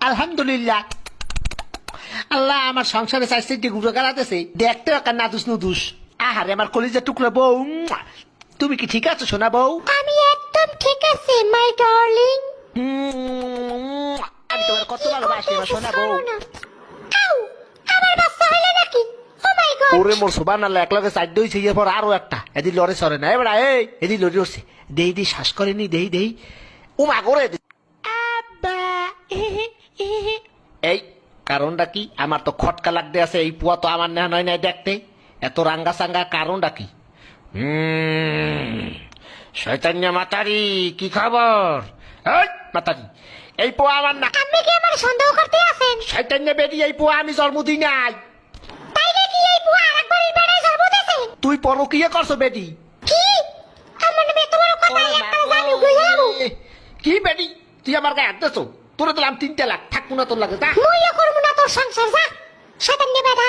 আলহামদুলিল্লাহ। আল্লাহ আমার সংসারে চাইছে গুঁড়ো গালাতেছে, দেখতে একটা নাদুস নুদুস। আহারে আমার কলিজার টুকরা বউ, তুমি কি ঠিক আছো সোনা বউ? আমি একদম ঠিক আছি মাই ডার্লিং। আমি তোমার কত ভালোবাসি আমার সোনা বউ। আউ, আমার বাচ্চা হইলো নাকি? ও মাই গড। ওরে মোর সুবান আল্লাহ, এক লগে চার দইছে, এরপর আরো একটা এদি লড়ে সরে না এবার এদি লড়ে উঠছে, দেহি দেহি শ্বাস করেনি, দেহি দেহি ও মা করে আব্বা। এই কারণটা কি? আমার তো খটকা লাগতে আছে, এই পুয়া তো আমার নেওয়া নয় নাই দেখতে, এত রাঙ্গা সাঙ্গা কারণটা কি? শয়তান্যা মাতারি, কি খবর? এই মাতারি, এই পোয়া আমার না। আপনি কি আমার সন্দেহ করতে আছেন? শয়তান্যা বেদি, এই পোয়া আমি জন্ম দিই নাই। তাই নাকি এই বুয়া আরেকবারের বেড়ায় জন্ম দিয়েছে? তুই পরকিয়া করছো বেদি? কি? আমার নামে এত বড় কথা, একটা জানি গইয়া যাবো। কি বেডি, তুই আমার গায়ে হাত দিছো? তোরে দিলাম 3 লাখ, থাকবো না তোর লাগে, যা। মুইও করবো না তোর সংসার, যা শয়তান নে বেটা।